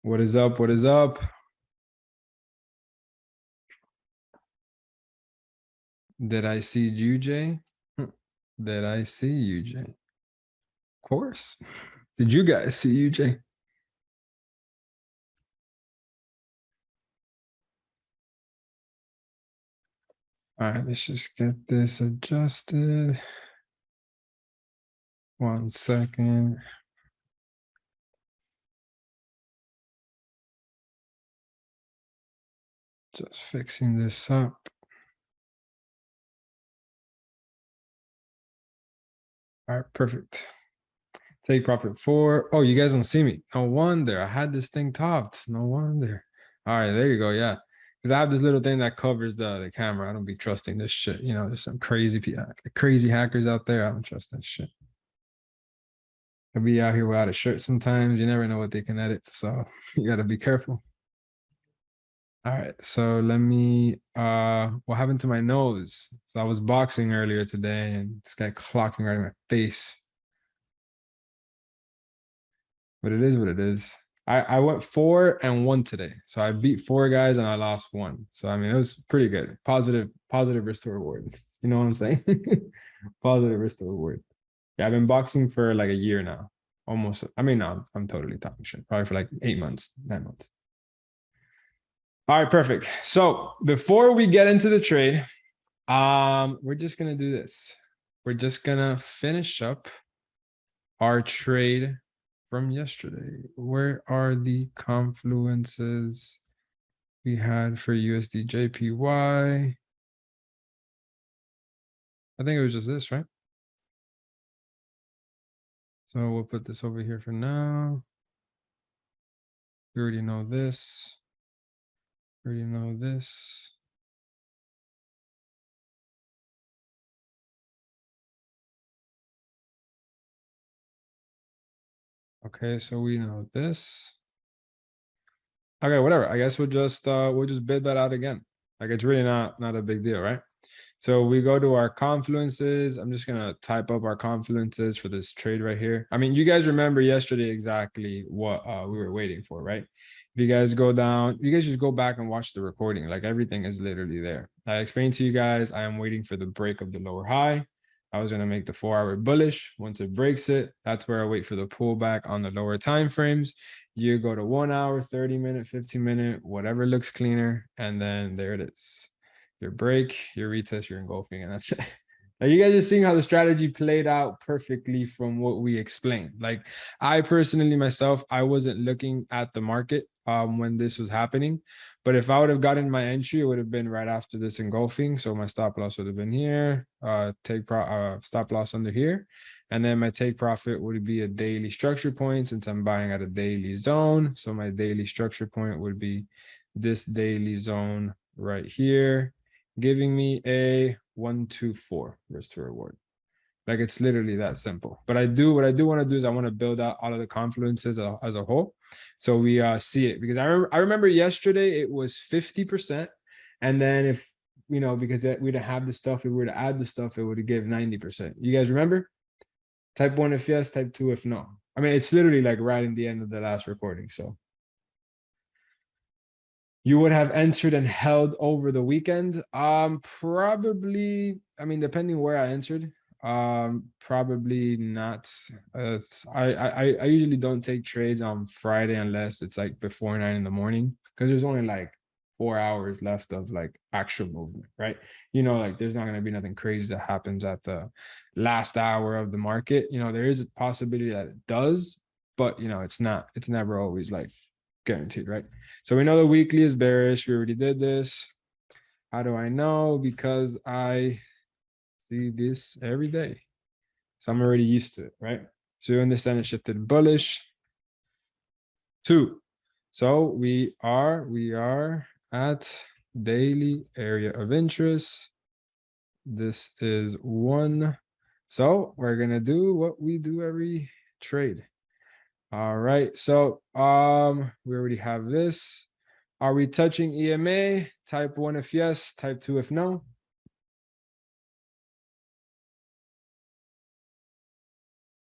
What is up? What is up? Did I see you, Jay? Did I see you, Jay? Of course. Did you guys see you, Jay? All right, let's just get this adjusted. 1 second. Just fixing this up. All right, perfect. Take profit 4. Oh, you guys don't see me. No wonder. I had this thing topped. No wonder. All right, there you go. Yeah. Because I have this little thing that covers the camera. I don't be trusting this shit. You know, there's some crazy hackers out there. I don't trust that shit. I'll be out here without a shirt sometimes. You never know what they can edit. So you gotta be careful. All right. So let me what happened to my nose? So I was boxing earlier today and this guy clocked me right in my face. But it is what it is. I went 4-1 today. So I beat 4 guys and I lost 1. So I mean it was pretty good. Positive risk to reward. You know what I'm saying? Positive risk to reward. Yeah, I've been boxing for like a year now. Almost. I mean, no, I'm totally talking shit. Probably for like 8 months, 9 months. All right, perfect. So before we get into the trade, we're just gonna do this. We're just gonna finish up our trade from yesterday. Where are the confluences we had for USD JPY? I think it was just this, right? So we'll put this over here for now. We already know this. We already know this. Okay, so we know this. Okay, whatever. I guess we'll just bid that out again. Like it's really not a big deal, right? So we go to our confluences. I'm just gonna type up our confluences for this trade right here. I mean, you guys remember yesterday exactly what we were waiting for, right? If you guys go down, you guys just go back and watch the recording. Like everything is literally there. I explained to you guys, I am waiting for the break of the lower high. I was gonna make the 4-hour bullish. Once it breaks it, that's where I wait for the pullback on the lower time frames. You go to 1 hour, 30 minute, 15 minute, whatever looks cleaner, and then there it is. Your break, your retest, your engulfing, and that's it. Now you guys are seeing how the strategy played out perfectly from what we explained. Like I personally myself, I wasn't looking at the market when this was happening. But if I would have gotten my entry, it would have been right after this engulfing. So my stop loss would have been here, stop loss under here. And then my take profit would be a daily structure point since I'm buying at a daily zone. So my daily structure point would be this daily zone right here, giving me a 124 risk to reward. Like it's literally that simple. But what I do want to do is I want to build out all of the confluences as a whole. So we see it because I remember yesterday it was 50%. And then if because we didn't have the stuff, if we were to add the stuff, it would give 90%. You guys remember? Type 1 if yes, type 2 if no. I mean, it's literally like right in the end of the last recording. So you would have entered and held over the weekend. Probably, I mean, depending where I entered, probably not. I usually don't take trades on Friday unless it's like before 9 in the morning because there's only like 4 hours left of like actual movement, right? Like there's not gonna be nothing crazy that happens at the last hour of the market. There is a possibility that it does, but it's never always like guaranteed, right? So we know the weekly is bearish. We already did this. How do I know? Because I see this every day. So I'm already used to it, right? So you understand it shifted bullish. 2. So we are at daily area of interest. This is 1. So we're going to do what we do every trade. All right. So we already have this. Are we touching EMA? Type 1 if yes, type 2 if no.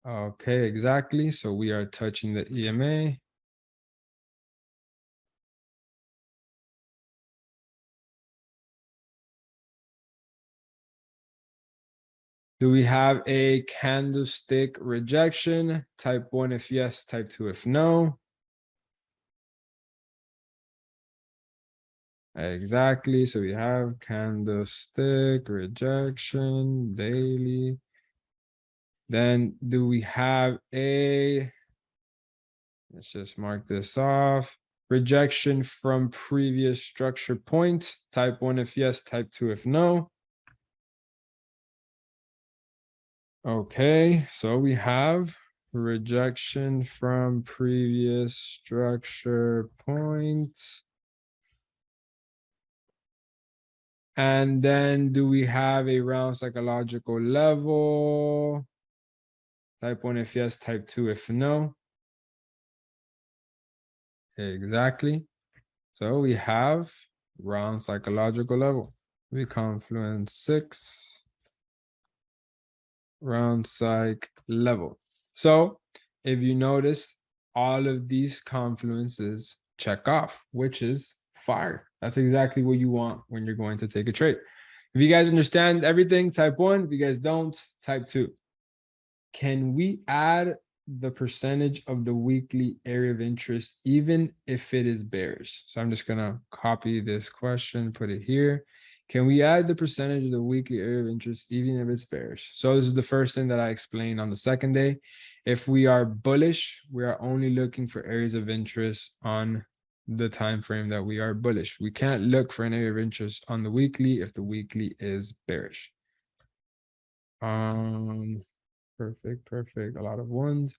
Okay, exactly. So we are touching the EMA. Do we have a candlestick rejection? Type 1 if yes, type 2 if no. Exactly. So we have candlestick rejection daily. Then do we have a, let's just mark this off, rejection from previous structure point? Type 1 if yes, type 2 if no. Okay, so we have rejection from previous structure point. And then do we have a round psychological level? Type 1 if yes, type 2 if no. Exactly. So we have round psychological level. We confluence 6, round psych level. So if you notice, all of these confluences check off, which is fire. That's exactly what you want when you're going to take a trade. If you guys understand everything, type 1. If you guys don't, type 2. Can we add the percentage of the weekly area of interest even if it is bearish? So I'm just going to copy this question, put it here. Can we add the percentage of the weekly area of interest even if it's bearish? So this is the first thing that I explained on the second day. If we are bullish, we are only looking for areas of interest on the time frame that we are bullish. We can't look for an area of interest on the weekly if the weekly is bearish. Perfect. A lot of ones.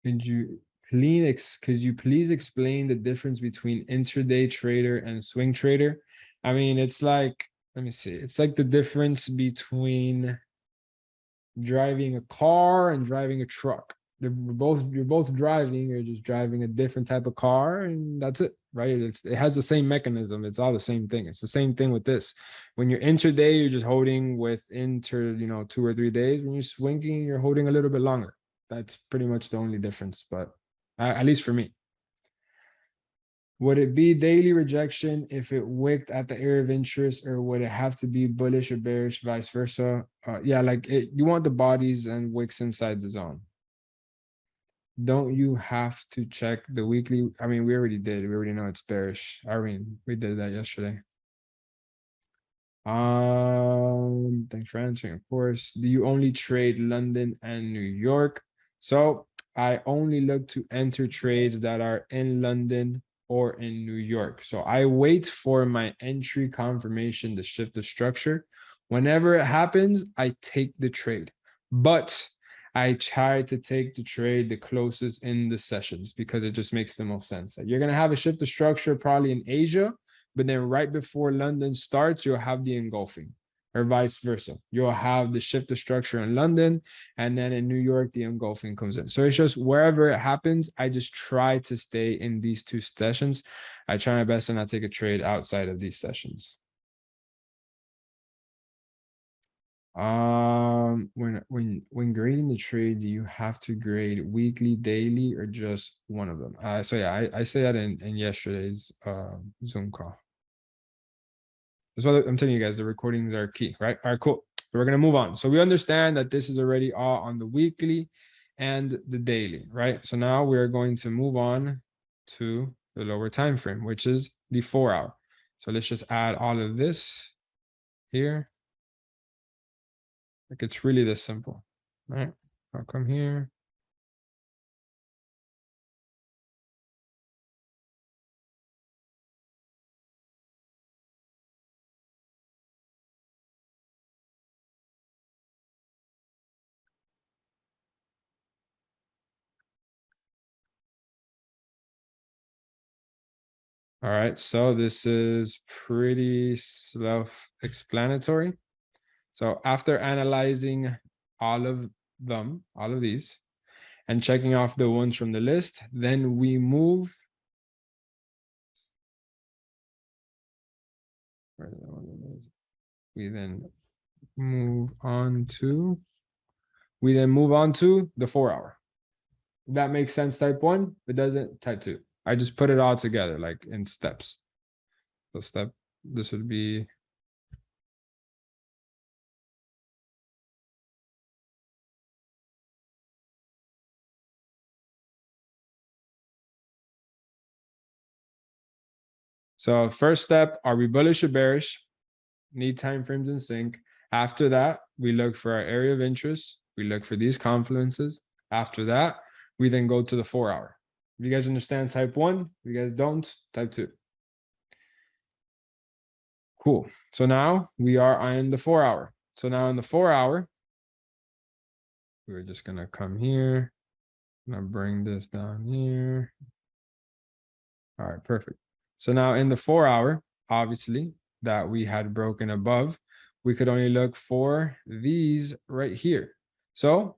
Could you please explain the difference between intraday trader and swing trader? I mean, it's like, let me see. It's like the difference between driving a car and driving a truck. You're both driving, you're just driving a different type of car, and that's it, right? It has the same mechanism. It's all the same thing. It's the same thing with this. When you're intraday, you're just holding with 2 or 3 days. When you're swinging, you're holding a little bit longer. That's pretty much the only difference, but at least for me. Would it be daily rejection if it wicked at the area of interest, or would it have to be bullish or bearish, vice versa? Yeah, like you want the bodies and wicks inside the zone. Don't you have to check the weekly? I mean, we already did. We already know it's bearish. I mean, we did that yesterday. Thanks for answering, of course. Do you only trade London and New York? So I only look to enter trades that are in London or in New York. So I wait for my entry confirmation to shift the structure. Whenever it happens, I take the trade. But I try to take the trade the closest in the sessions because it just makes the most sense. You're going to have a shift of structure probably in Asia, but then right before London starts, you'll have the engulfing, or vice versa. You'll have the shift of structure in London, and then in New York, the engulfing comes in. So it's just wherever it happens, I just try to stay in these 2 sessions. I try my best to not take a trade outside of these sessions. When grading the trade, do you have to grade weekly, daily, or just one of them? So yeah, I say that in yesterday's Zoom call. That's what I'm telling you guys, the recordings are key, right? All right, cool. So we're gonna move on. So we understand that this is already all on the weekly and the daily, right? So now we're going to move on to the lower time frame, which is the 4-hour. So let's just add all of this here. Like it's really this simple, right? I'll come here. All right, so this is pretty self-explanatory. So after analyzing all of these, and checking off the ones from the list, then we move. We then move on to the 4-hour. That makes sense, type 1. If it doesn't, type 2. I just put it all together like in steps. So this would be So first step, are we bullish or bearish? Need time frames in sync. After that, we look for our area of interest. We look for these confluences. After that, we then go to the 4 hour. If you guys understand type 1, if you guys don't, type 2. Cool. So now we are on the 4 hour. So now in the 4 hour, we're just going to come here. I'm going to bring this down here. All right, perfect. So now in the 4 hour, obviously, that we had broken above, we could only look for these right here. So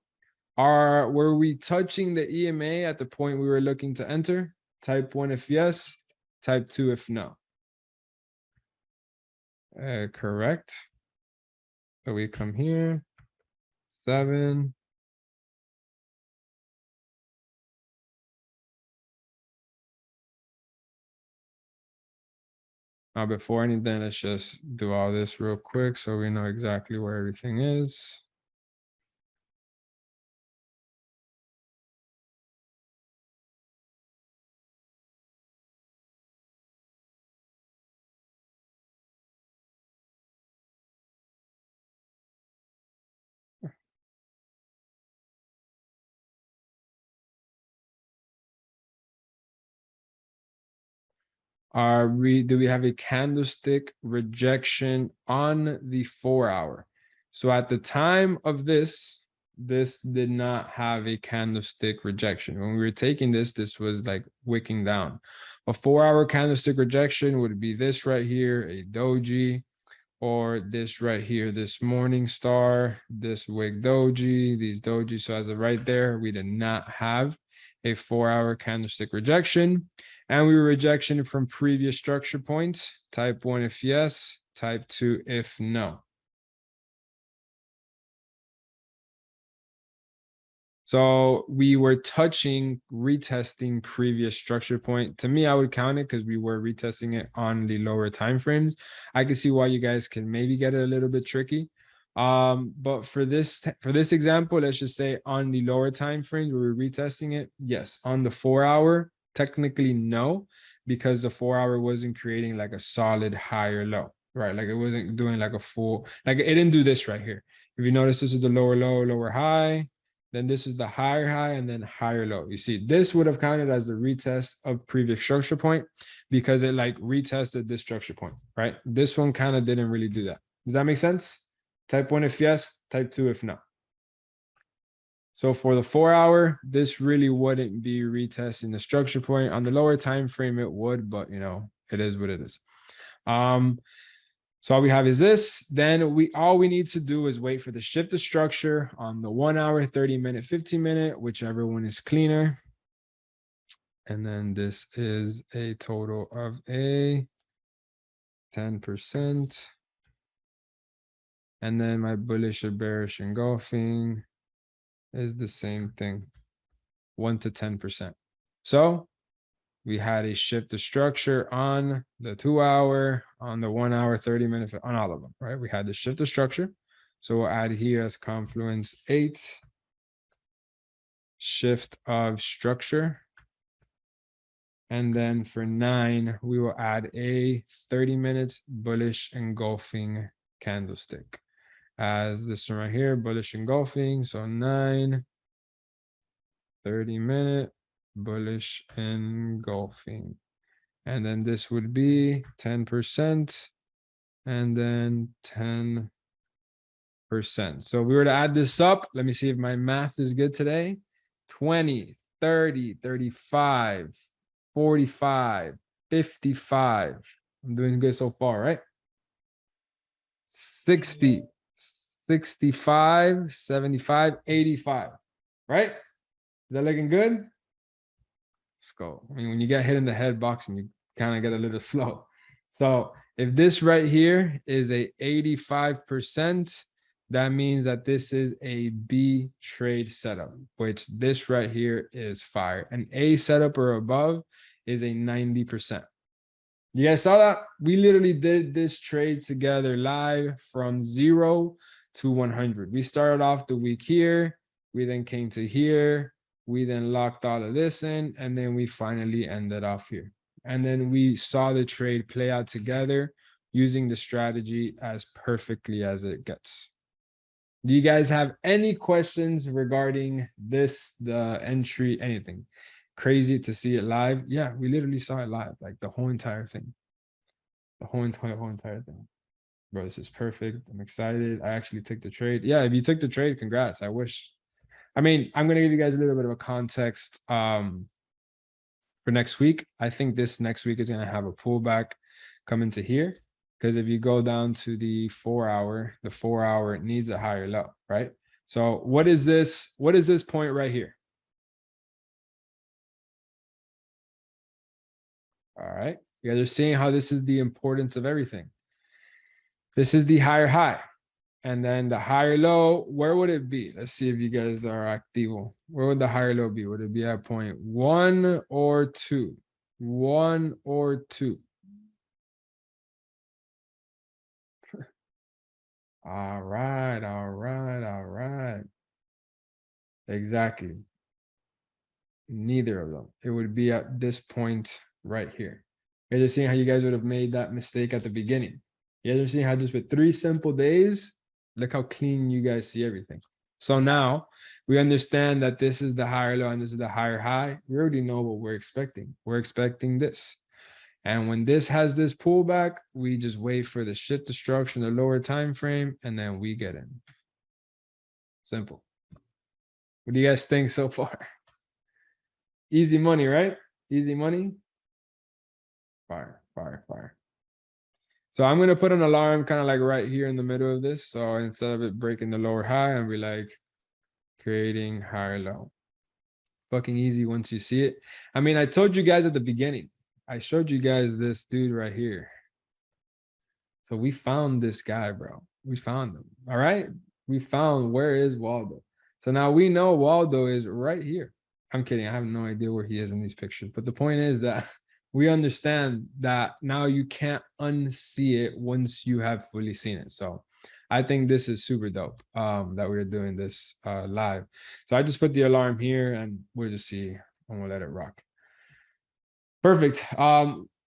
were we touching the EMA at the point we were looking to enter? Type 1 if yes, type 2 if no. Correct. So we come here, 7. Now, before anything, let's just do all this real quick so we know exactly where everything is. Do we have a candlestick rejection on the 4 hour? So at the time of this did not have a candlestick rejection. When we were taking this was like wicking down. A 4 hour candlestick rejection would be this right here, a doji, or this right here, this morning star, this wick doji, these doji. So as of right there, we did not have a 4 hour candlestick rejection. And we were rejection from previous structure points. Type 1 if yes, type 2 if no. So we were touching, retesting previous structure point. To me, I would count it because we were retesting it on the lower time frames. I can see why you guys can maybe get it a little bit tricky. But for this example, let's just say on the lower time frames, we were retesting it. Yes, on the 4 hour, technically no, because the 4 hour wasn't creating like a solid higher low, right? Like it wasn't doing like a full, like it didn't do this right here. If you notice, this is the lower low, lower high. Then this is the higher high and then higher low. You see, this would have counted as the retest of previous structure point because it like retested this structure point, right? This one kind of didn't really do that. Does that make sense? Type 1 if yes, type 2 if no. So for the 4 hour, this really wouldn't be retesting the structure point. On the lower time frame, it would, but you know, it is what it is. So all we have is this. Then all we need to do is wait for the shift of structure on the 1 hour, 30 minute, 15 minute, whichever one is cleaner. And then this is a total of a 10%. And then my bullish or bearish engulfing is the same thing, 1 to 10%. So we had a shift of structure on the 2 hour, on the 1 hour, 30 minute, on all of them, right? We had the shift of structure. So we'll add here as confluence 8, shift of structure. And then for 9, we will add a 30 minutes bullish engulfing candlestick. As this one right here, bullish engulfing. So 9, 30 minute bullish engulfing. And then this would be 10% and then 10%. So if we were to add this up, let me see if my math is good today. 20, 30, 35, 45, 55. I'm doing good so far, right? 60, 65, 75, 85, right? Is that looking good? Let's go. I mean, when you get hit in the head boxing, you kind of get a little slow. So if this right here is a 85%, that means that this is a B trade setup, which this right here is fire. An A setup or above is a 90%. You guys saw that? We literally did this trade together live from 0 to 100. We started off the week here. We then came to here. We then locked all of this in, and then we finally ended off here. And then we saw the trade play out together using the strategy as perfectly as it gets. Do you guys have any questions regarding this, the entry, anything? Crazy to see it live. Yeah, we literally saw it live, like the whole entire thing. The whole entire thing. Bro, this is perfect. I'm excited. I actually took the trade. Yeah, if you took the trade, congrats. I wish. I mean, I'm gonna give you guys a little bit of a context for next week. I think this next week is gonna have a pullback coming to here. Because if you go down to the 4 hour, the 4 hour it needs a higher low, right? So what is this? What is this point right here? All right. You guys are seeing how this is the importance of everything. This is the higher high. And then the higher low, where would it be? Let's see if you guys are activo. Where would the higher low be? Would it be at point 1 or 2? 1 or 2? All right, all right, all right. Exactly. Neither of them. It would be at this point right here. You're just seeing how you guys would have made that mistake at the beginning. You guys are seeing how just with 3 simple days, look how clean you guys see everything. So now we understand that this is the higher low and this is the higher high. We already know what we're expecting. We're expecting this. And when this has this pullback, we just wait for the shit destruction, the lower time frame, and then we get in. Simple. What do you guys think so far? Easy money, right? Easy money. Fire, fire, fire. So I'm going to put an alarm kind of like right here in the middle of this. So instead of it breaking the lower high, and be like creating higher low. Fucking easy once you see it. I mean, I told you guys at the beginning, I showed you guys this dude right here. So we found this guy, bro. We found him. All right. We found where is Waldo. So now we know Waldo is right here. I'm kidding. I have no idea where he is in these pictures. But the point is that we understand that now you can't unsee it once you have fully seen it. So I think this is super dope that we're doing this live. So I just put the alarm here and we'll just see and we'll let it rock. Perfect.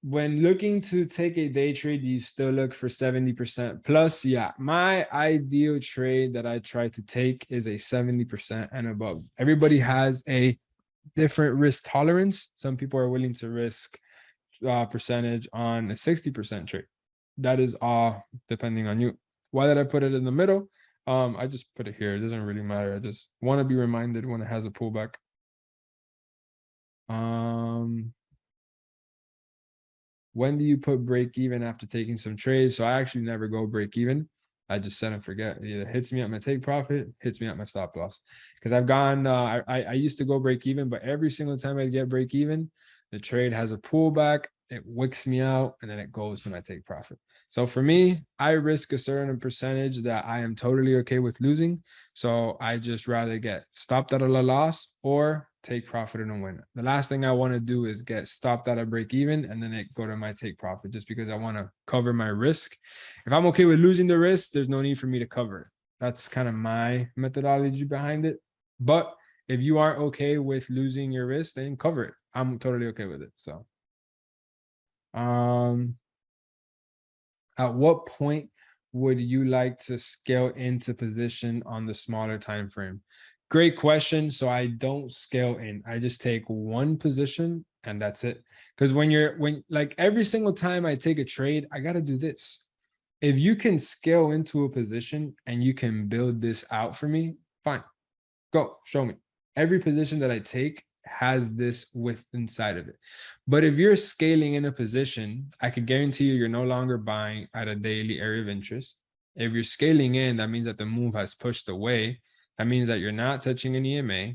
When looking to take a day trade, you still look for 70% plus. Yeah, my ideal trade that I try to take is a 70% and above. Everybody has a different risk tolerance. Some people are willing to risk percentage on a 60% trade. That is all depending on you. Why did I put it in the middle? I just put it here. It doesn't really matter. I just want to be reminded when it has a pullback. When do you put break even after taking some trades? So I actually never go break even. I just set and forget. It either hits me at my take profit, hits me at my stop loss. Because I've gone, I used to go break even, but every single time I get break even, the trade has a pullback, it wicks me out, and then it goes to my take profit. So for me, I risk a certain percentage that I am totally okay with losing. So I just rather get stopped at a loss or take profit and win. The last thing I want to do is get stopped at a break even and then it go to my take profit just because I want to cover my risk. If I'm okay with losing the risk, there's no need for me to cover it. That's kind of my methodology behind it. But if you aren't okay with losing your risk, then cover it. I'm totally okay with it. So at what point would you like to scale into position on the smaller time frame? Great question. So I don't scale in. I just take one position and that's it. Because when like every single time I take a trade, I got to do this. If you can scale into a position and you can build this out for me, fine. Go, show me. Every position that I take has this width inside of it. But if you're scaling in a position, I could guarantee you're no longer buying at a daily area of interest. If you're scaling in, that means that the move has pushed away. That means that you're not touching an EMA.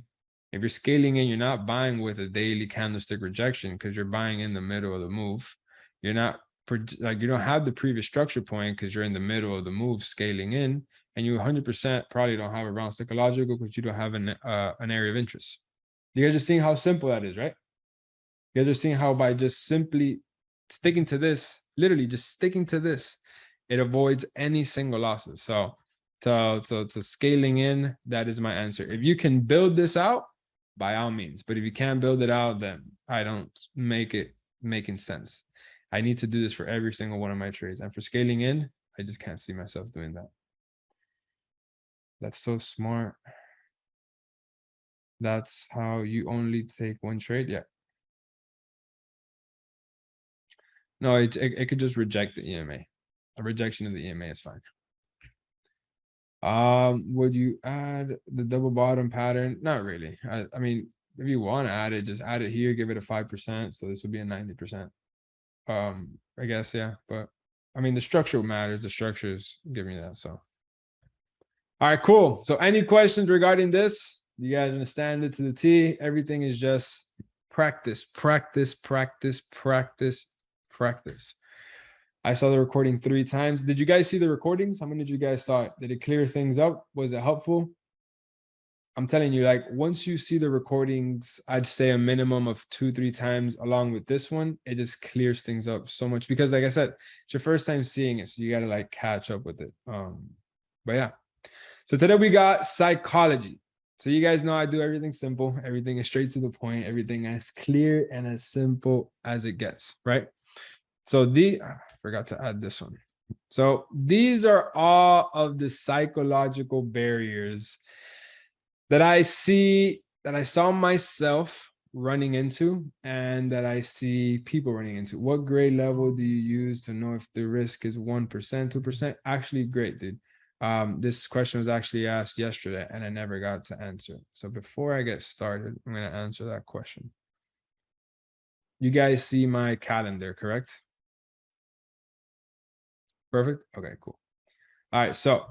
If you're scaling in, you're not buying with a daily candlestick rejection because you're buying in the middle of the move. You're not like you don't have the previous structure point because you're in the middle of the move scaling in, and you 100% probably don't have a round psychological because you don't have an area of interest. You guys are seeing how simple that is, right? You guys are seeing how by just simply sticking to this, literally just sticking to this, it avoids any single losses. So to scaling in, that is my answer. If you can build this out, by all means. But if you can't build it out, then I don't make it making sense. I need to do this for every single one of my trades. And for scaling in, I just can't see myself doing that. That's so smart. That's how you only take one trade. Yeah. No, it could just reject the EMA. A rejection of the EMA is fine. Would you add the double bottom pattern? Not really. I mean, if you want to add it, just add it here, give it a 5%. So this would be a 90%. I guess, yeah. But I mean, the structure matters. The structure is giving you that. So, all right, cool. So any questions regarding this? You guys understand it to the T. Everything is just practice, practice, practice, practice, practice. I saw the recording 3 times. Did you guys see the recordings? How many did you guys saw it? Did it clear things up? Was it helpful? I'm telling you, like, once you see the recordings, I'd say a minimum of 2-3 times along with this one, it just clears things up so much because, like I said, it's your first time seeing it, so you got to like catch up with it. But yeah. So today we got psychology. So you guys know I do everything simple. Everything is straight to the point. Everything as clear and as simple as it gets, right? So I forgot to add this one. So these are all of the psychological barriers that I see, that I saw myself running into, and that I see people running into. What grade level do you use to know if the risk is 1%, 2%? Actually, great, dude. This question was actually asked yesterday and I never got to answer. So before I get started, I'm going to answer that question. You guys see my calendar, correct? Perfect. Okay, cool. All right. So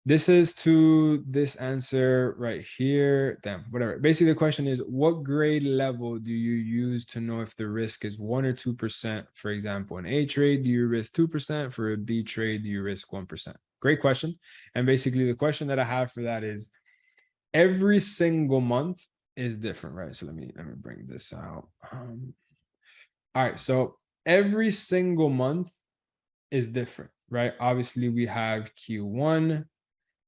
this is to this answer right here. Damn, whatever. Basically, the question is, what grade level do you use to know if the risk is 1 or 2%? For example, an A trade, do you risk 2%? For a B trade, do you risk 1%? Great question. And basically, the question that I have for that is, every single month is different, right? So let me bring this out. All right. So every single month is different, right? Obviously, we have Q1.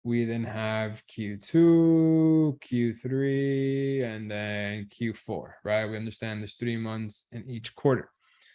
We then have Q2, Q3, and then Q4, right? We understand there's 3 months in each quarter.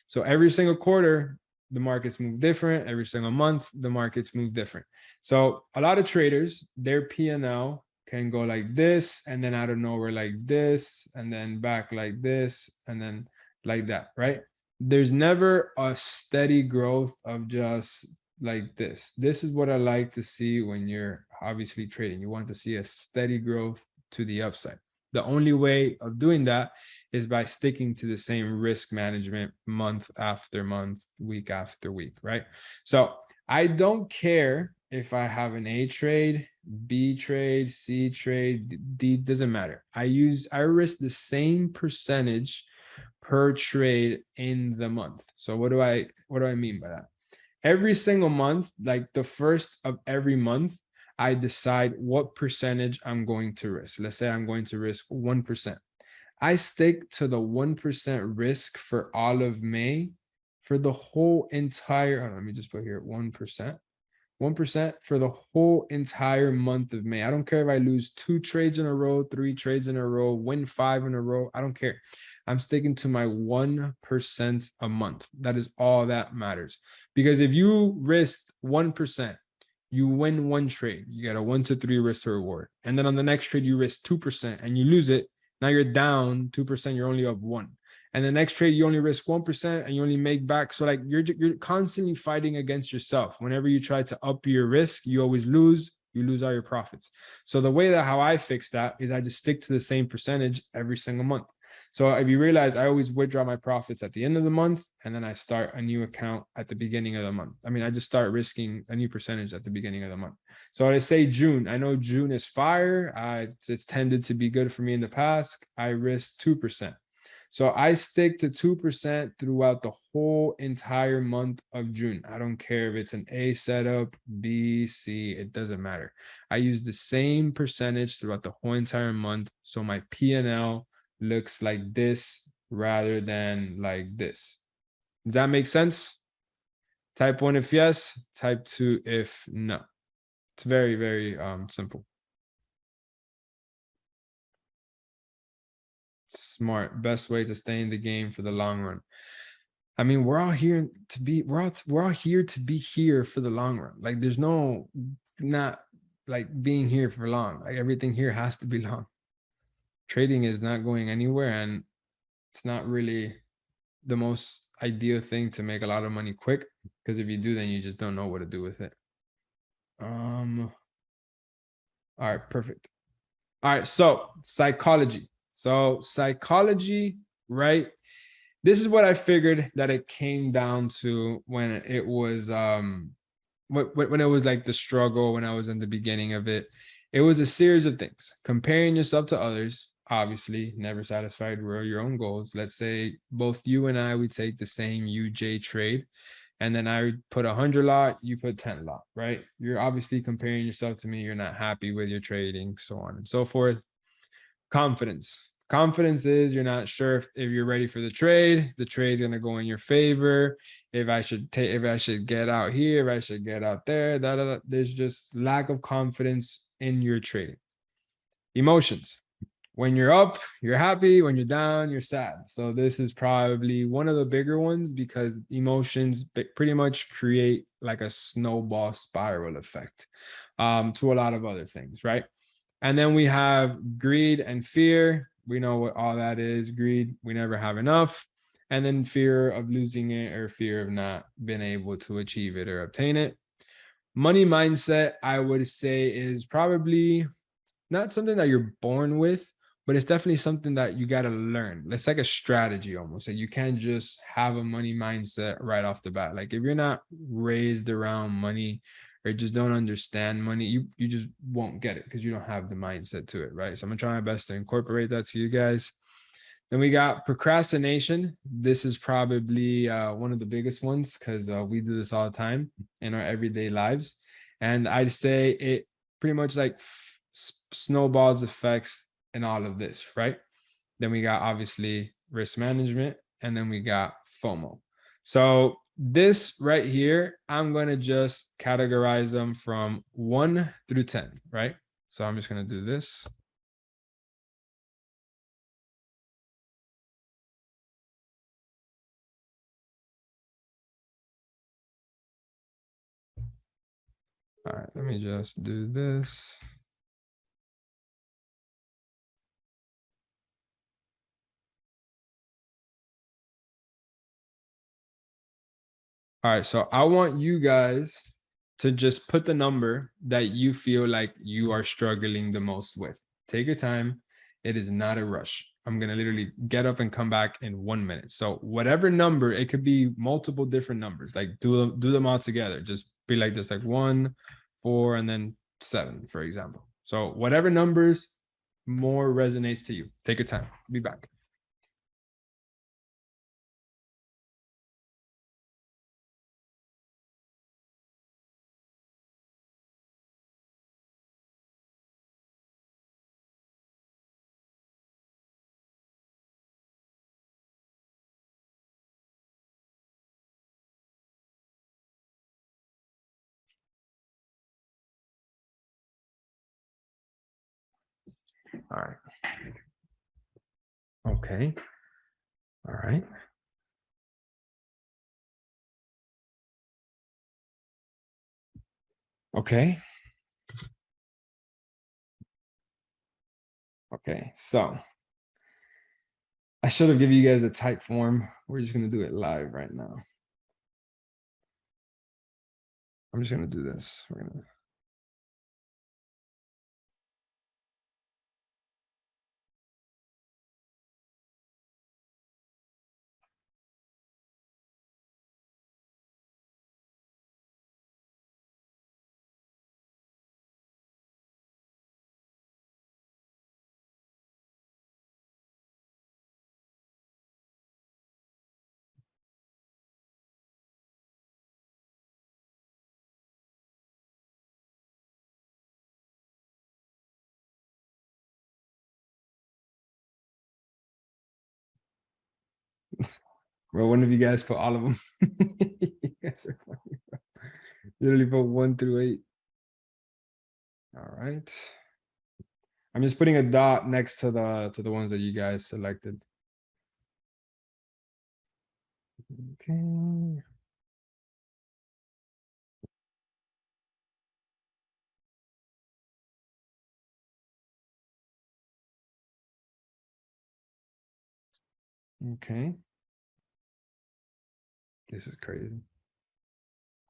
So every single quarter, the markets move different. Every single month, the markets move different. So a lot of traders, their P&L can go like this, and then out of nowhere like this, and then back like this, and then like that, right? There's never a steady growth of just like this. This is what I like to see when you're obviously trading. You want to see a steady growth to the upside. The only way of doing that is by sticking to the same risk management month after month, week after week, right? So I don't care if I have an A trade, B trade, C trade, D, doesn't matter. I risk the same percentage per trade in the month. So what do I mean by that? Every single month, like the first of every month, I decide what percentage I'm going to risk. Let's say I'm going to risk 1%. I stick to the 1% risk for all of May for the whole entire, let me just put here 1%. 1% for the whole entire month of May. I don't care if I lose 2 trades in a row, 3 trades in a row, win 5 in a row. I don't care. I'm sticking to my 1% a month. That is all that matters. Because if you risk 1%, you win 1 trade, you get a 1 to 3 risk to reward. And then on the next trade, you risk 2% and you lose it. Now you're down 2%, you're only up 1. And the next trade, you only risk 1% and you only make back. So like you're constantly fighting against yourself. Whenever you try to up your risk, you always lose. You lose all your profits. So the way that how I fix that is I just stick to the same percentage every single month. So if you realize, I always withdraw my profits at the end of the month, and then I start a new account at the beginning of the month. I mean, I just start risking a new percentage at the beginning of the month. So I say June. I know June is fire. It's tended to be good for me in the past. I risk 2%. So I stick to 2% throughout the whole entire month of June. I don't care if it's an A setup, B, C, it doesn't matter. I use the same percentage throughout the whole entire month. So my P&L looks like this rather than like this. Does that make sense? Type 1 if yes, type 2 if no. It's very, very simple. Smart. Best way to stay in the game for the long run. I mean, we're all here to be, we're all here to be here for the long run. Like there's no, not like being here for long. Like everything here has to be long. Trading is not going anywhere, and it's not really the most ideal thing to make a lot of money quick, because if you do, then you just don't know what to do with it. All right, perfect. All right, so psychology. So psychology, right? This is what I figured that it came down to when it was when it was like the struggle, when I was in the beginning of it. It was a series of things. Comparing yourself to others, obviously, never satisfied with your own goals. Let's say both you and I would take the same UJ trade, and then I put 100 lot, you put 10 lot, right? You're obviously comparing yourself to me. You're not happy with your trading, so on and so forth. Confidence. Confidence is you're not sure if you're ready for the trade. The trade's going to go in your favor. If I should take, if I should get out here, if I should get out there, there's just lack of confidence in your trading. Emotions. When you're up, you're happy. When you're down, you're sad. So this is probably one of the bigger ones, because emotions pretty much create like a snowball spiral effect to a lot of other things, right? And then we have greed and fear. We know what all that is. Greed, we never have enough. And then fear of losing it, or fear of not being able to achieve it or obtain it. Money mindset, I would say, is probably not something that you're born with, but it's definitely something that you got to learn. It's like a strategy almost. Like you can't just have a money mindset right off the bat. Like if you're not raised around money, or just don't understand money, you just won't get it, because you don't have the mindset to it, right? So I'm gonna try my best to incorporate that to you guys. Then we got procrastination. This is probably one of the biggest ones, because we do this all the time in our everyday lives. And I'd say it pretty much like snowballs effects in all of this, right? Then we got obviously risk management, and then we got FOMO. So this right here, I'm going to just categorize them from 1 through 10, right? So I'm just going to do this. All right, let me just do this. All right, so I want you guys to just put the number that you feel like you are struggling the most with. Take your time. It is not a rush. I'm going to literally get up and come back in 1 minute. So whatever number, it could be multiple different numbers. Like do them all together. Just be like this, like 1, 4, and then 7, for example. So whatever numbers more resonates to you. Take your time. Be back. All right. Okay. All right. Okay. Okay. So I should have given you guys a type form. We're just going to do it live right now. I'm just going to do this. We're going to. Well, one of you guys put all of them. You guys are funny, bro. Literally put 1 through 8. All right. I'm just putting a dot next to the ones that you guys selected. Okay. Okay. This is crazy.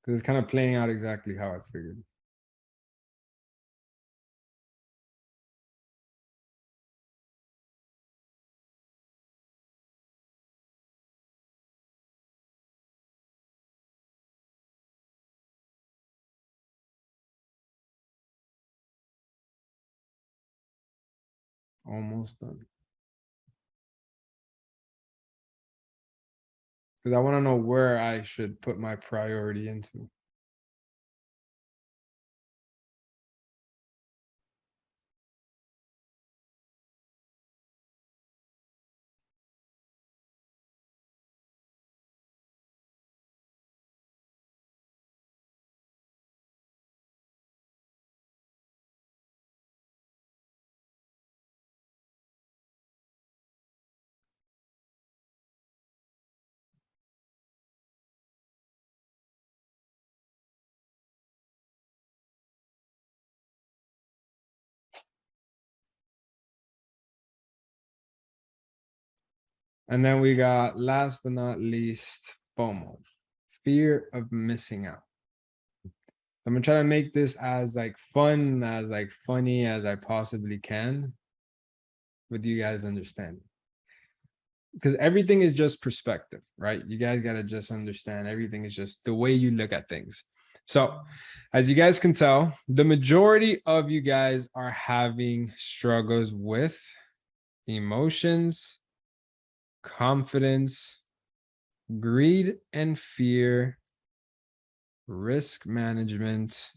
Because it's kind of playing out exactly how I figured. Almost done. Because I want to know where I should put my priority into. And then we got last but not least, FOMO, fear of missing out. I'm gonna try to make this as like fun, as like funny as I possibly can. But do you guys understand? Because everything is just perspective, right? You guys got to just understand everything is just the way you look at things. So, as you guys can tell, the majority of you guys are having struggles with emotions, confidence, greed and fear, risk management,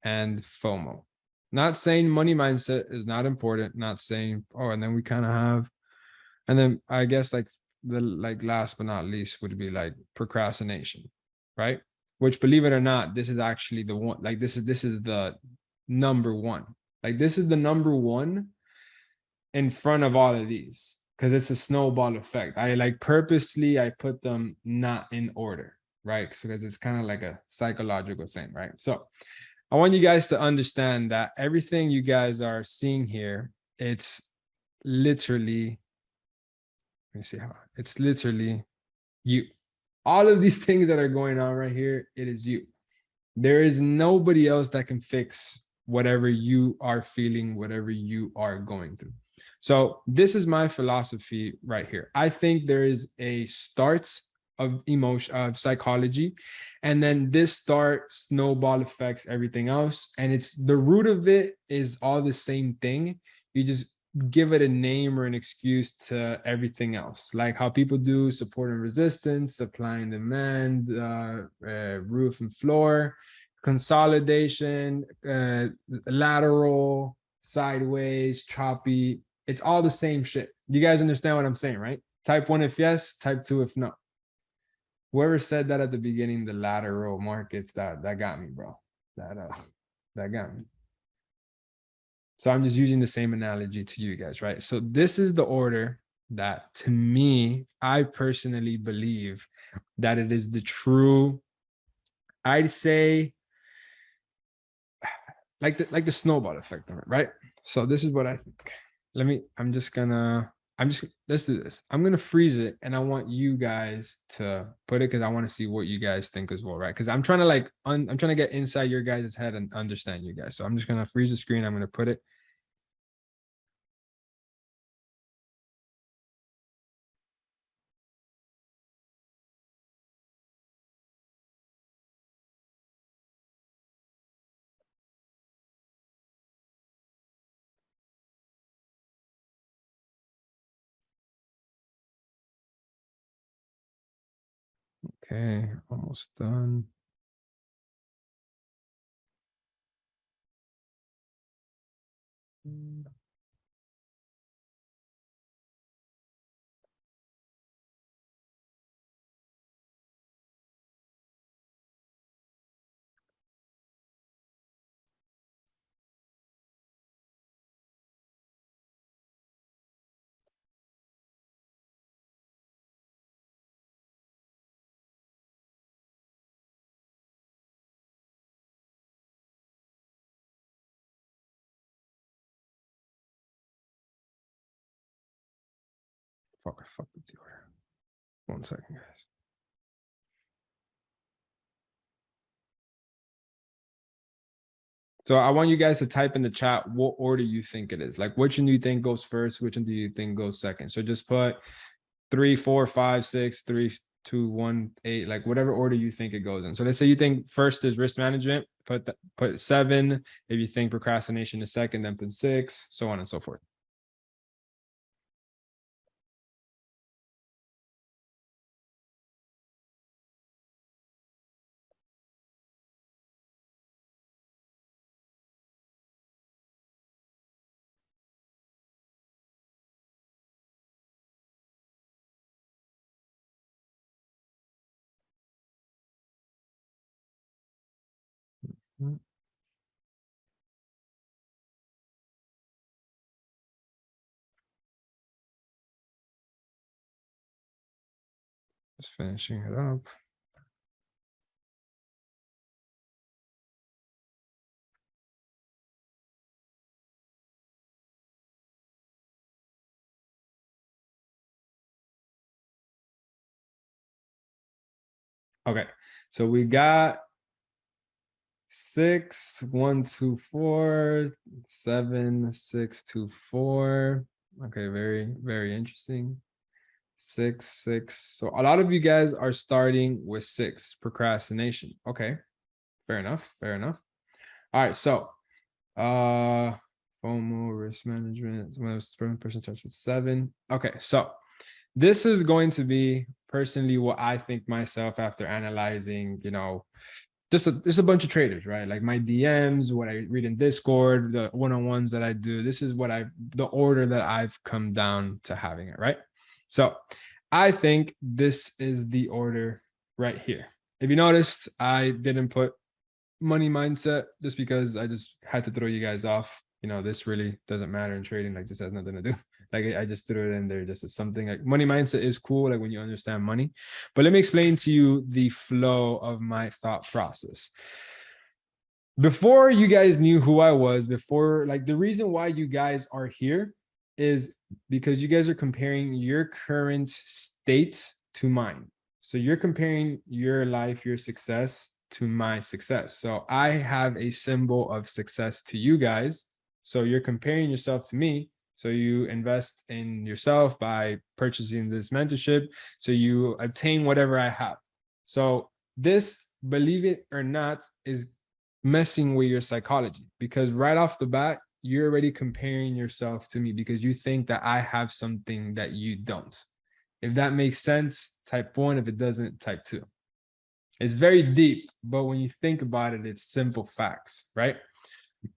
and FOMO. Not saying money mindset is not important, not saying, oh, and then we kind of have, and then I guess like the like last but not least would be like procrastination, right? Which, believe it or not, this is actually the one, like this is the number one. Like this is the number one in front of all of these because it's a snowball effect. I like purposely I put them not in order, right? So because it's kind of like a psychological thing, right? So I want you guys to understand that everything you guys are seeing here, it's literally, let me see how it's literally you. All of these things that are going on right here, it is you. There is nobody else that can fix whatever you are feeling, whatever you are going through. So, this is my philosophy right here. I think there is a start of emotion, of psychology, and then this start snowball affects everything else. And it's the root of it is all the same thing. You just give it a name or an excuse to everything else, like how people do support and resistance, supply and demand, roof and floor, consolidation, lateral, sideways, choppy. It's all the same shit. You guys understand what I'm saying, right? Type one if yes, type two if no. Whoever said that at the beginning, the lateral markets, that got me, bro. That got me. So I'm just using the same analogy to you guys, right? So this is the order that to me, I personally believe that it is the true, I'd say like the snowball effect of it, right? So this is what I think. Let's do this. I'm gonna freeze it and I want you guys to put it because I want to see what you guys think as well, right? Because I'm trying to I'm trying to get inside your guys' head and understand you guys. So I'm just gonna freeze the screen. I'm gonna put it. Okay, almost done. Fuck, I fucked up the order. 1 second, guys. So I want you guys to type in the chat what order you think it is. Like, which one do you think goes first? Which one do you think goes second? So just put 3, 4, 5, 6, 3, 2, 1, 8, like whatever order you think it goes in. So let's say you think first is risk management, put 7. If you think procrastination is second, then put 6, so on and so forth. Just finishing it up. Okay, so we got 6, 1, 2, 4, 7, 6, 2, 4. Okay, very, very interesting. 6, 6. So a lot of you guys are starting with 6, procrastination. Okay, fair enough, fair enough. All right, so FOMO, risk management, person starts with 7. Okay, so this is going to be personally what I think myself after analyzing, just a bunch of traders, right? Like my DMs, what I read in Discord, the one-on-ones that I do. This is the order that I've come down to having it, right? So I think this is the order right here. If you noticed, I didn't put money mindset just because I just had to throw you guys off. This really doesn't matter in trading. Like, this has nothing to do. Like, I just threw it in there just as something. Like, money mindset is cool, like when you understand money. But let me explain to you the flow of my thought process. Before you guys knew who I was, like, the reason why you guys are here is because you guys are comparing your current state to mine. So you're comparing your life, your success to my success. So I have a symbol of success to you guys. So you're comparing yourself to me. So you invest in yourself by purchasing this mentorship. So you obtain whatever I have. So this, believe it or not, is messing with your psychology, because right off the bat, you're already comparing yourself to me because you think that I have something that you don't. If that makes sense, type 1. If it doesn't, type 2. It's very deep, but when you think about it, it's simple facts, right?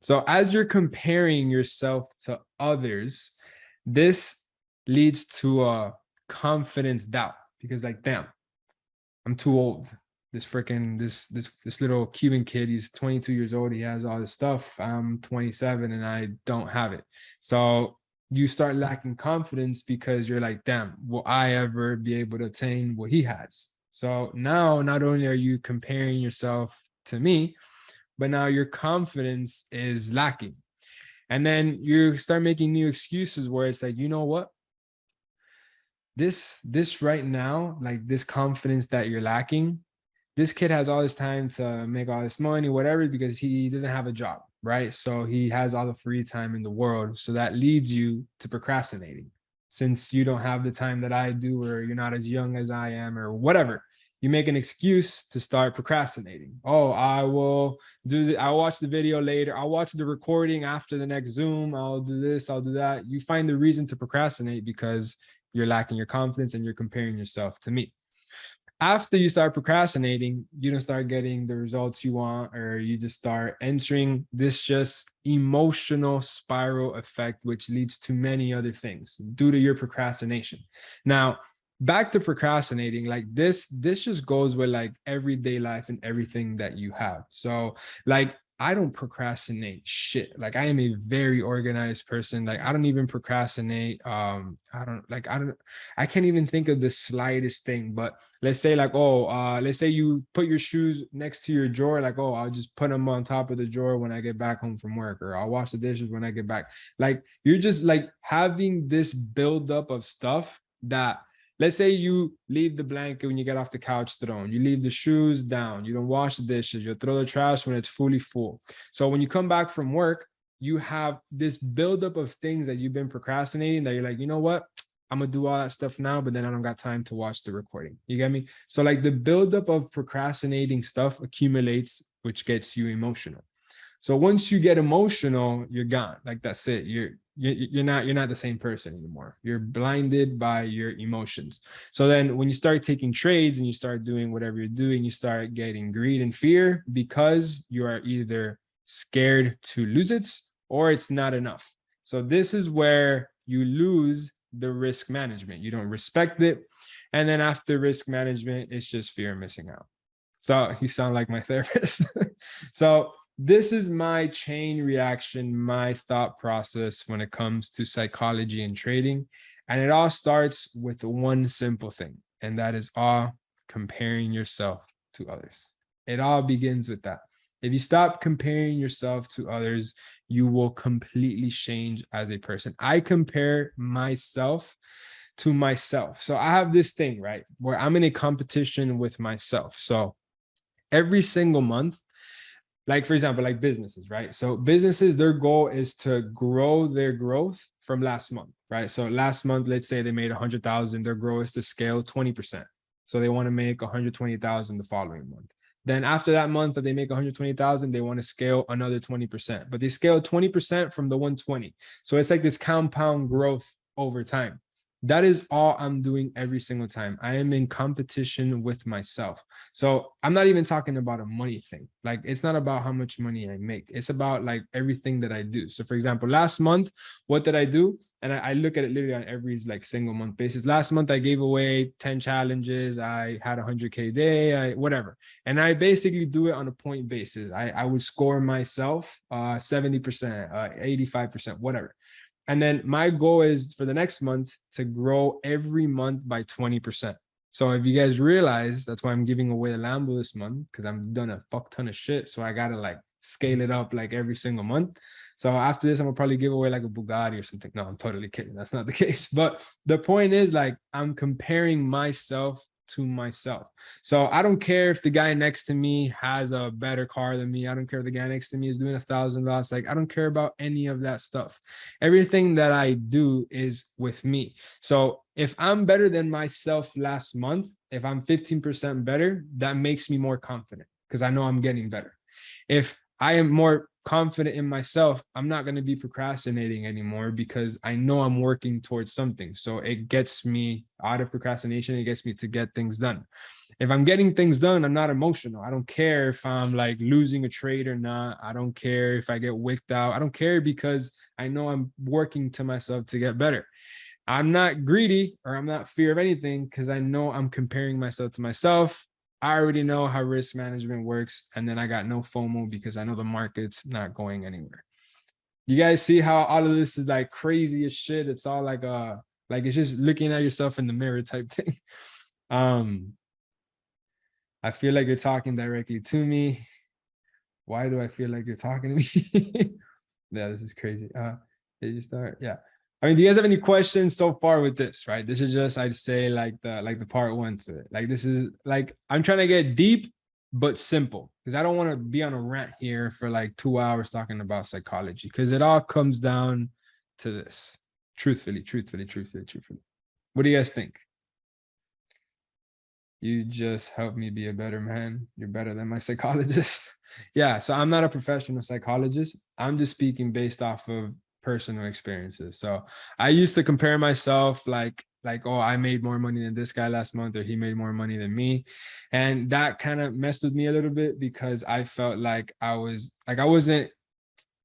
So as you're comparing yourself to others, this leads to a confidence doubt, because like, damn, I'm too old. This little Cuban kid, he's 22 years old, he has all this stuff. I'm 27 and I don't have it. So you start lacking confidence because you're like, damn, will I ever be able to attain what he has? So now not only are you comparing yourself to me, but now your confidence is lacking. And then you start making new excuses where it's like, you know what? This right now, like this confidence that you're lacking, this kid has all this time to make all this money, whatever, because he doesn't have a job, right? So he has all the free time in the world. So that leads you to procrastinating. Since you don't have the time that I do, or you're not as young as I am, or whatever, you make an excuse to start procrastinating. Oh, I will I'll watch the video later. I'll watch the recording after the next Zoom. I'll do this, I'll do that. You find the reason to procrastinate because you're lacking your confidence and you're comparing yourself to me. After you start procrastinating, you don't start getting the results you want, or you just start entering this just emotional spiral effect, which leads to many other things due to your procrastination. Now, back to procrastinating, like this just goes with like everyday life and everything that you have. So like, I don't procrastinate shit. Like, I am a very organized person. Like, I don't even procrastinate. I can't even think of the slightest thing. But let's say like, let's say you put your shoes next to your drawer, like, oh, I'll just put them on top of the drawer when I get back home from work, or I'll wash the dishes when I get back. Like, you're just like having this buildup of stuff that, let's say you leave the blanket when you get off the couch thrown, you leave the shoes down, you don't wash the dishes, you throw the trash when it's fully full. So when you come back from work, you have this buildup of things that you've been procrastinating that you're like, you know what? I'm gonna do all that stuff now, but then I don't got time to watch the recording. You get me? So like the buildup of procrastinating stuff accumulates, which gets you emotional. So once you get emotional, you're gone. Like that's it. You're not the same person anymore. You're blinded by your emotions. So then when you start taking trades and you start doing whatever you're doing, you start getting greed and fear because you are either scared to lose it or it's not enough. So this is where you lose the risk management. You don't respect it. And then after risk management, it's just fear of missing out. So you sound like my therapist. So this is my chain reaction, my thought process when it comes to psychology and trading. And it all starts with one simple thing, and that is all comparing yourself to others. It all begins with that. If you stop comparing yourself to others, you will completely change as a person. I compare myself to myself. So I have this thing, right, where I'm in a competition with myself. So every single month, like for example, like businesses, right? So businesses, their goal is to grow their growth from last month, right? So last month, let's say they made 100,000, their growth is to scale 20%. So they want to make 120,000 the following month. Then after that month that they make 120,000, they want to scale another 20%, but they scale 20% from the 120. So it's like this compound growth over time. That is all I'm doing every single time. I am in competition with myself. So I'm not even talking about a money thing. Like it's not about how much money I make. It's about like everything that I do. So for example, last month, what did I do? And I look at it literally on every like single month basis. Last month, I gave away 10 challenges. I had 100K day, whatever. And I basically do it on a point basis. I would score myself 70%, 85%, whatever. And then my goal is for the next month to grow every month by 20%. So if you guys realize, that's why I'm giving away the Lambo this month, because I'm done a fuck ton of shit. So I gotta like scale it up like every single month. So after this, I'm gonna probably give away like a Bugatti or something. No, I'm totally kidding. That's not the case. But the point is, like, I'm comparing myself to myself. So I don't care if the guy next to me has a better car than me. I don't care if the guy next to me is doing 1,000 lots. Like, I don't care about any of that stuff. Everything that I do is with me. So if I'm better than myself last month, if I'm 15% better, that makes me more confident because I know I'm getting better. If I am more confident in myself, I'm not going to be procrastinating anymore because I know I'm working towards something. So it gets me out of procrastination. It gets me to get things done. If I'm getting things done, I'm not emotional. I don't care if I'm like losing a trade or not. I don't care if I get wicked out. I don't care because I know I'm working to myself to get better. I'm not greedy or I'm not fear of anything because I know I'm comparing myself to myself. I already know how risk management works. And then I got no FOMO because I know the market's not going anywhere. You guys see how all of this is like crazy as shit. It's all like it's just looking at yourself in the mirror type thing. I feel like you're talking directly to me. Why do I feel like you're talking to me? Yeah, this is crazy. Did you start? Yeah. I mean, do you guys have any questions so far with this? Right. This is just, I'd say, like the part one to it. Like this is like I'm trying to get deep but simple because I don't want to be on a rant here for like 2 hours talking about psychology because it all comes down to this. Truthfully. What do you guys think? You just helped me be a better man. You're better than my psychologist. Yeah, so I'm not a professional psychologist. I'm just speaking based off of personal experiences. So I used to compare myself like, oh, I made more money than this guy last month, or he made more money than me. And that kind of messed with me a little bit because I felt like I was like I wasn't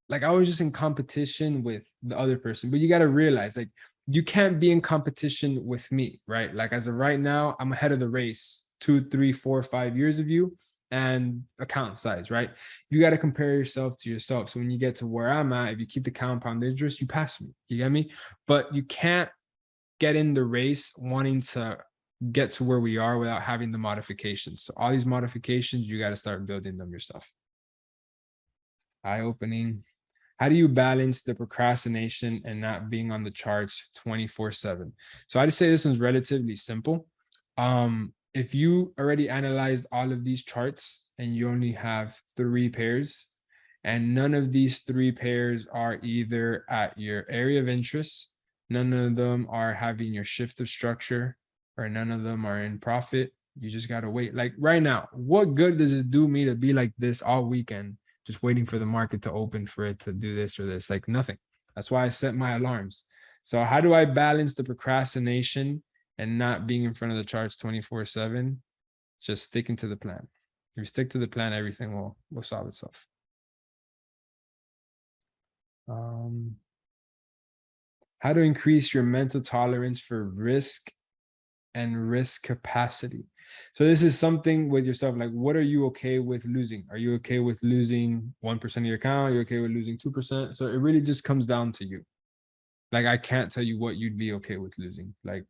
like I was just in competition with the other person. But you got to realize, like, you can't be in competition with me, right? Like, as of right now, I'm ahead of the race 2, 3, 4, 5 years of you and account size, right? You got to compare yourself to yourself. So when you get to where I'm at, if you keep the compound interest, you pass me. You get me? But you can't get in the race wanting to get to where we are without having the modifications. So all these modifications, you got to start building them yourself. Eye-opening. How do you balance the procrastination and not being on the charts 24/7? So I'd say this one's relatively simple. If you already analyzed all of these charts and you only have 3 pairs, and none of these 3 pairs are either at your area of interest, none of them are having your shift of structure, or none of them are in profit, you just gotta wait. Like right now, what good does it do me to be like this all weekend, just waiting for the market to open for it to do this or this? Like nothing. That's why I set my alarms. So how do I balance the procrastination and not being in front of the charts 24/7? Just sticking to the plan. If you stick to the plan, everything will solve itself. How to increase your mental tolerance for risk and risk capacity. So this is something with yourself, like what are you okay with losing? Are you okay with losing 1% of your account? Are you okay with losing 2%? So it really just comes down to you. Like I can't tell you what you'd be okay with losing. Like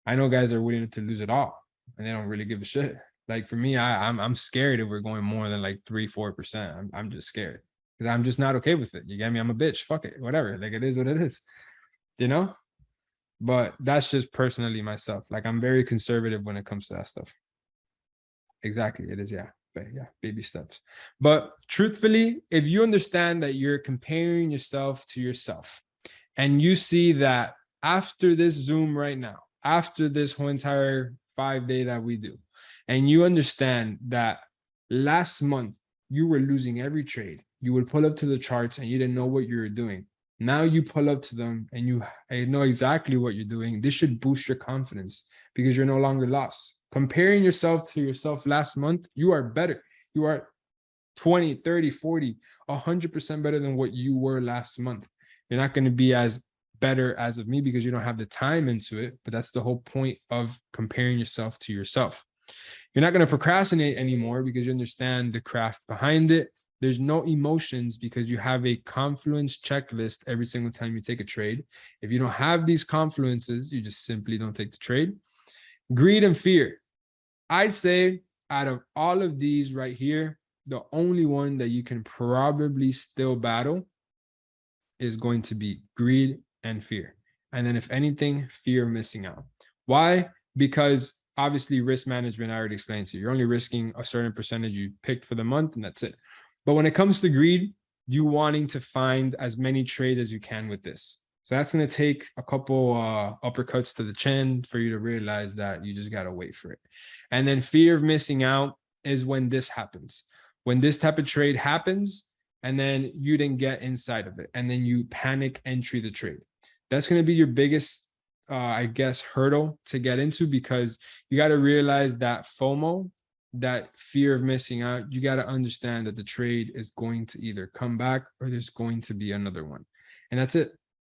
I know guys are willing to lose it all and they don't really give a shit. Like for me, I'm scared if we're going more than like 3-4%. I'm just scared because I'm just not okay with it. You get me? I'm a bitch. Fuck it. Whatever. Like it is what it is. You know? But that's just personally myself. Like I'm very conservative when it comes to that stuff. Exactly. It is, yeah. But yeah, baby steps. But truthfully, if you understand that you're comparing yourself to yourself and you see that after this Zoom right now, after this whole entire 5 day that we do, and you understand that last month you were losing every trade, you would pull up to the charts and you didn't know what you were doing. Now you pull up to them and you know exactly what you're doing. This should boost your confidence because you're no longer lost. Comparing yourself to yourself last month, you are better. You are 20, 30, 40, 100% better than what you were last month. You're not going to be as better as of me because you don't have the time into it, but that's the whole point of comparing yourself to yourself. You're not going to procrastinate anymore because you understand the craft behind it. There's no emotions because you have a confluence checklist every single time you take a trade. If you don't have these confluences, you just simply don't take the trade. Greed and fear. I'd say out of all of these right here, the only one that you can probably still battle is going to be greed and fear. And then if anything, fear of missing out. Why? Because obviously risk management, I already explained to you. You're only risking a certain percentage you picked for the month and that's it. But when it comes to greed, you wanting to find as many trades as you can with this. So that's going to take a couple uppercuts to the chin for you to realize that you just got to wait for it. And then fear of missing out is when this happens. When this type of trade happens, and then you didn't get inside of it, and then you panic entry the trade. That's going to be your biggest, I guess, hurdle to get into because you got to realize that FOMO, that fear of missing out, you got to understand that the trade is going to either come back or there's going to be another one. And that's it.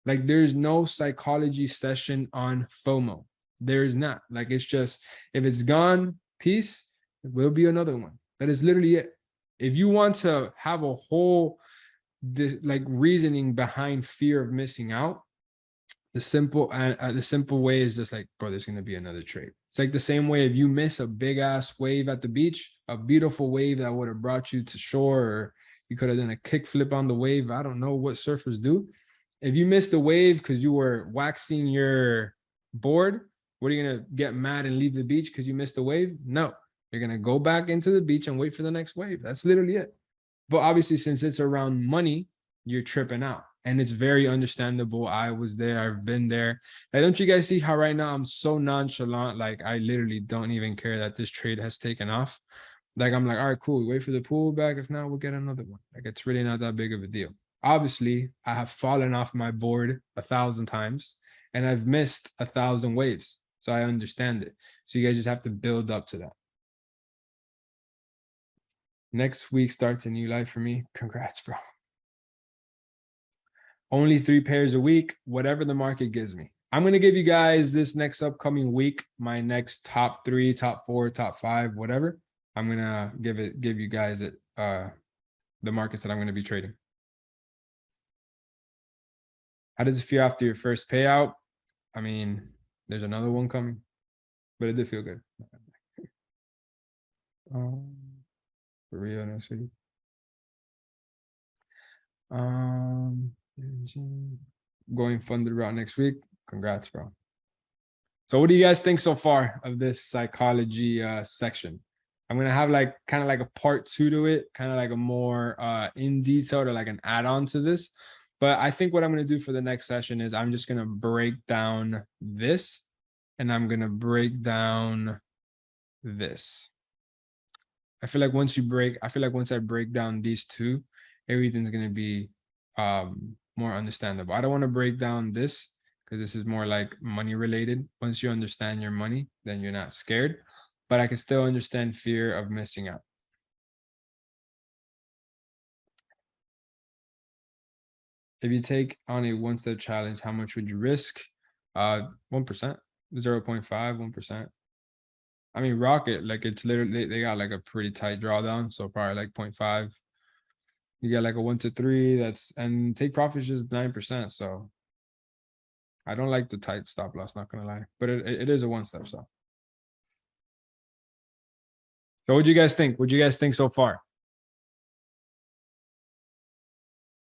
Like there's no psychology session on FOMO. There is not. Like it's just, if it's gone, peace, there will be another one. That is literally it. If you want to have a whole like reasoning behind fear of missing out, the simple way is just like, bro, there's gonna be another trade. It's like the same way if you miss a big ass wave at the beach, a beautiful wave that would have brought you to shore, or you could have done a kick flip on the wave. I don't know what surfers do. If you missed the wave because you were waxing your board, what are you gonna get mad and leave the beach because you missed the wave? No, you're gonna go back into the beach and wait for the next wave. That's literally it. But obviously, since it's around money, you're tripping out. And it's very understandable. I was there, I've been there. Like, don't you guys see how right now I'm so nonchalant? Like, I literally don't even care that this trade has taken off. Like, I'm like, all right, cool. Wait for the pullback. If not, we'll get another one. Like, it's really not that big of a deal. Obviously, I have fallen off my board 1,000 times and I've missed 1,000 waves. So I understand it. So you guys just have to build up to that. Next week starts a new life for me. Congrats, bro. Only 3 pairs a week, whatever the market gives me. I'm going to give you guys this next upcoming week, my next top 3, top 4, top 5, whatever. I'm going to give you guys it, the markets that I'm going to be trading. How does it feel after your first payout? I mean, there's another one coming, but it did feel good. For real, no city. Going funded route next week. Congrats, bro. So what do you guys think so far of this psychology section? I'm gonna have like kind of like a part 2 to it, kind of like a more in detail or like an add-on to this. But I think what I'm gonna do for the next session is I'm just gonna break down this and I'm gonna break down this. I feel like once I break down these two, everything's gonna be more understandable. I don't want to break down this because this is more like money related. Once you understand your money, then you're not scared, but I can still understand fear of missing out. If you take on a one-step challenge, how much would you risk? 1%, 0.5, 1%. I mean, Rocket, like it's literally, they got like a pretty tight drawdown. So probably like 0.5. You get like a 1 to 3, that's, and take profits just 9%. So I don't like the tight stop loss, not gonna lie, but it is a one-step stop. So what do you guys think? What do you guys think so far?